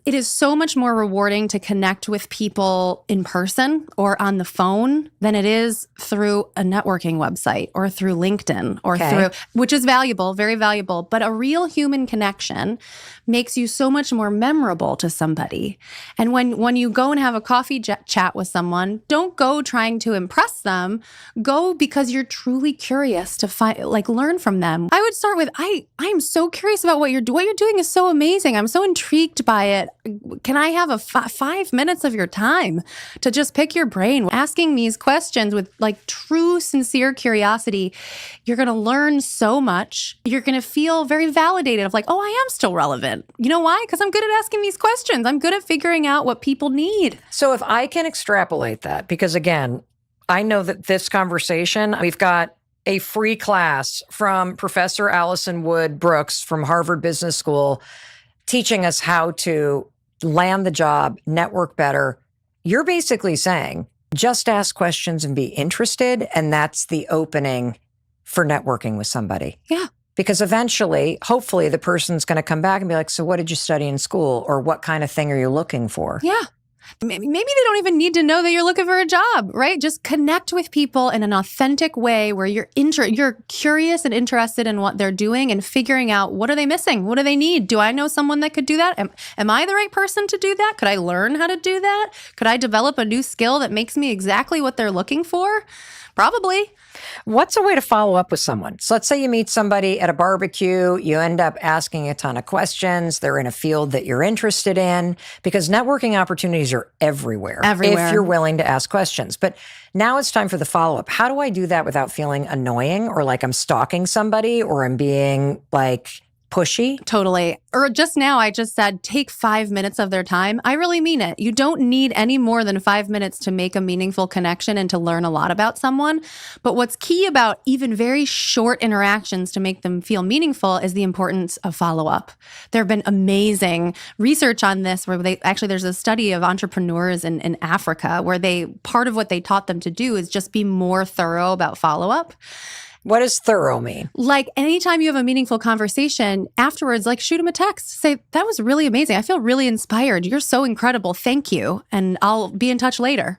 It is so much more rewarding to connect with people in person or on the phone than it is through a networking website or through LinkedIn or through, which is valuable, very valuable. But a real human connection makes you so much more memorable to somebody. And when you go and have a coffee chat with someone, don't go trying to impress them. Go because you're truly curious to learn from them. I would start with, I'm so curious about what you're doing. What you're doing is so amazing. I'm so intrigued by it. Can I have 5 minutes of your time to just pick your brain? Asking these questions with true, sincere curiosity, you're going to learn so much. You're going to feel very validated of oh, I am still relevant. You know why? Because I'm good at asking these questions. I'm good at figuring out what people need. So if I can extrapolate that, because again, I know that this conversation, we've got a free class from Professor Alison Wood Brooks from Harvard Business School teaching us how to land the job, network better. You're basically saying, just ask questions and be interested. And that's the opening for networking with somebody. Yeah. Because eventually, hopefully, the person's going to come back and be like, so what did you study in school? Or what kind of thing are you looking for? Yeah. Maybe they don't even need to know that you're looking for a job, right? Just connect with people in an authentic way where you're curious and interested in what they're doing and figuring out what are they missing? What do they need? Do I know someone that could do that? Am I the right person to do that? Could I learn how to do that? Could I develop a new skill that makes me exactly what they're looking for? Probably. What's a way to follow up with someone? So let's say you meet somebody at a barbecue, you end up asking a ton of questions. They're in a field that you're interested in, because networking opportunities are everywhere. If you're willing to ask questions. But now it's time for the follow-up. How do I do that without feeling annoying or like I'm stalking somebody or I'm being pushy? Totally. Or just now, I just said, take 5 minutes of their time. I really mean it. You don't need any more than 5 minutes to make a meaningful connection and to learn a lot about someone. But what's key about even very short interactions to make them feel meaningful is the importance of follow-up. There have been amazing research on this where there's a study of entrepreneurs in Africa where part of what they taught them to do is just be more thorough about follow-up. What does thorough mean? Anytime you have a meaningful conversation, afterwards, shoot them a text. Say, that was really amazing. I feel really inspired. You're so incredible. Thank you. And I'll be in touch later.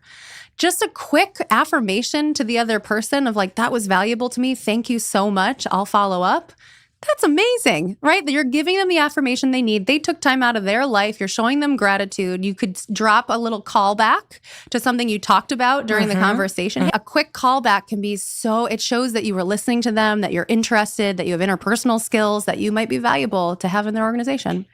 Just a quick affirmation to the other person of that was valuable to me. Thank you so much. I'll follow up. That's amazing, right? You're giving them the affirmation they need. They took time out of their life. You're showing them gratitude. You could drop a little callback to something you talked about during the conversation. A quick callback can be it shows that you were listening to them, that you're interested, that you have interpersonal skills, that you might be valuable to have in their organization.